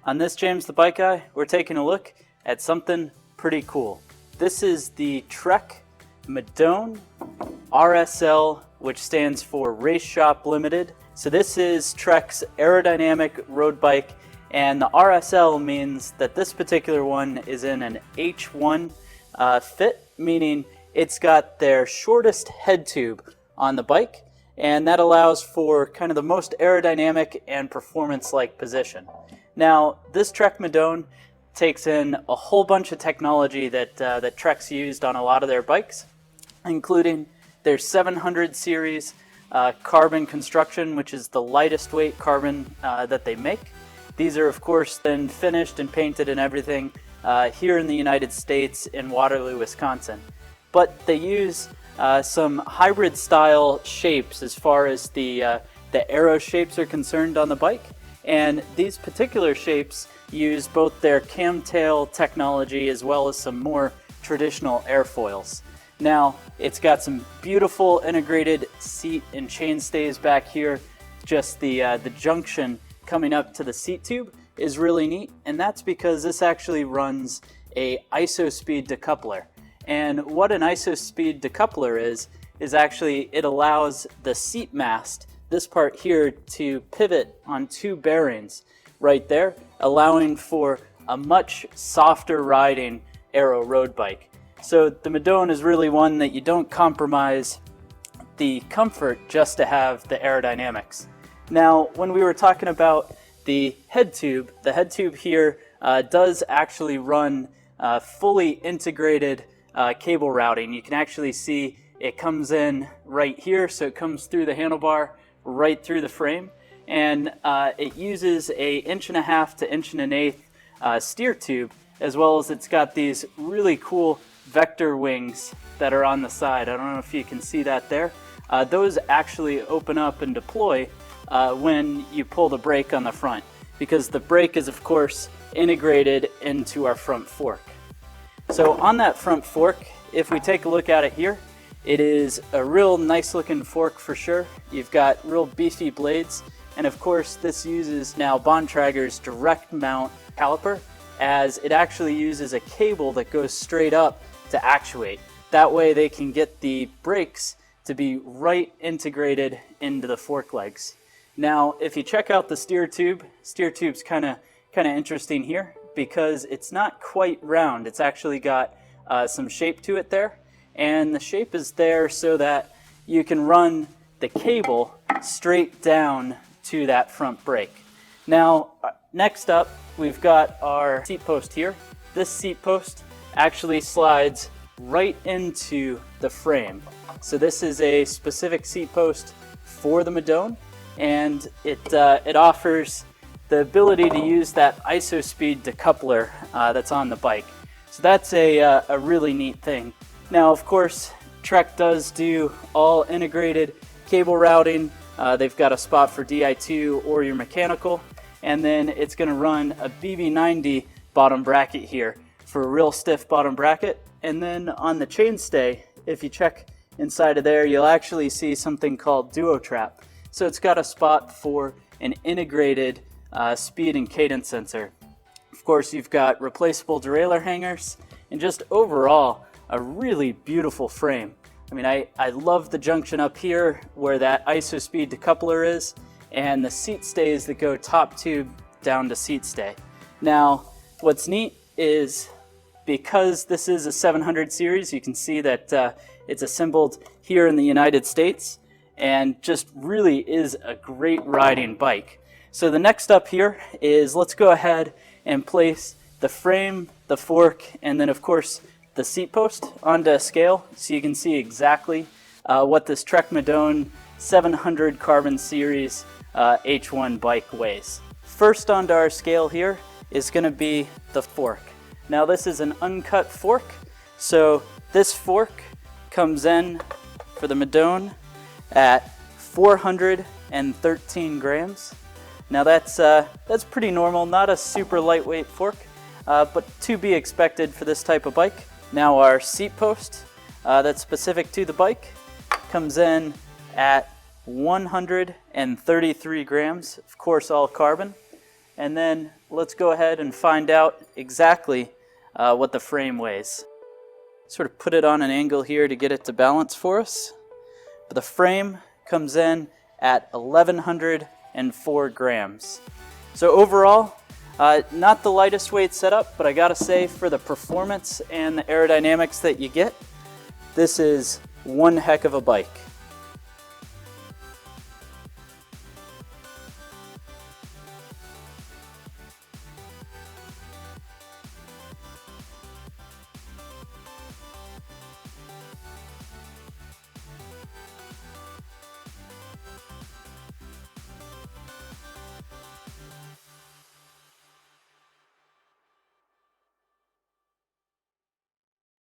On this James the Bike Guy, we're taking a look at something pretty cool. This is the Trek Madone RSL, which stands for Race Shop Limited. So this is Trek's aerodynamic road bike, and the RSL means that this particular one is in an H1 fit, meaning it's got their shortest head tube on the bike, and that allows for kind of the most aerodynamic and performance-like position. Now, this Trek Madone takes in a whole bunch of technology that Trek's used on a lot of their bikes, including their 700 series carbon construction, which is the lightest weight carbon that they make. These are, of course, then finished and painted and everything here in the United States in Waterloo, Wisconsin. But they use some hybrid style shapes as far as the Aero shapes are concerned on the bike. And these particular shapes use both their camtail technology as well as some more traditional airfoils. Now, it's got some beautiful integrated seat and chain stays back here. Just the junction coming up to the seat tube is really neat, and that's because this actually runs a ISO-speed decoupler. And what an ISO-speed decoupler is actually it allows the seat mast, this part here, to pivot on two bearings right there, allowing for a much softer riding Aero road bike. So the Madone is really one that you don't compromise the comfort just to have the aerodynamics. Now, when we were talking about the head tube here does actually run fully integrated cable routing. You can actually see it comes in right here, so it comes through the handlebar right through the frame, and it uses a 1.5 to 1.1 steer tube, as well as it's got these really cool vector wings that are on the side. I don't know if you can see that there. Those actually open up and deploy when you pull the brake on the front, because the brake is, of course, integrated into our front fork. So on that front fork, if we take a look at it here, it is a real nice looking fork for sure. You've got real beefy blades, and of course this uses now Bontrager's direct mount caliper, as it actually uses a cable that goes straight up to actuate. That way they can get the brakes to be right integrated into the fork legs. Now, if you check out the steer tube's kind of interesting here, because it's not quite round. It's actually got some shape to it there, and the shape is there so that you can run the cable straight down to that front brake. Now, next up, we've got our seat post here. This seat post actually slides right into the frame. So this is a specific seat post for the Madone, and it offers the ability to use that ISO-speed decoupler that's on the bike. So that's a really neat thing. Now, of course, Trek does do all integrated cable routing. They've got a spot for Di2 or your mechanical, and then it's going to run a BB90 bottom bracket here for a real stiff bottom bracket. And then on the chainstay, if you check inside of there, you'll actually see something called Duo Trap. So it's got a spot for an integrated speed and cadence sensor. Of course, you've got replaceable derailleur hangers, and just overall a really beautiful frame. I mean, I love the junction up here where that ISO-speed decoupler is, and the seat stays that go top tube down to seat stay. Now, what's neat is because this is a 700 series, you can see that it's assembled here in the United States, and just really is a great riding bike. So the next up here is, let's go ahead and place the frame, the fork, and then of course the seat post onto a scale so you can see exactly what this Trek Madone 700 Carbon Series H1 bike weighs. First onto our scale here is going to be the fork. Now this is an uncut fork, so this fork comes in for the Madone at 413 grams. Now that's pretty normal, not a super lightweight fork, but to be expected for this type of bike. Now our seat post that's specific to the bike comes in at 133 grams, of course all carbon. and then let's go ahead and find out exactly what the frame weighs. Sort of put it on an angle here to get it to balance for us. But the frame comes in at 1,104 grams. So overall, not the lightest weight setup, but I gotta say, for the performance and the aerodynamics that you get, this is one heck of a bike.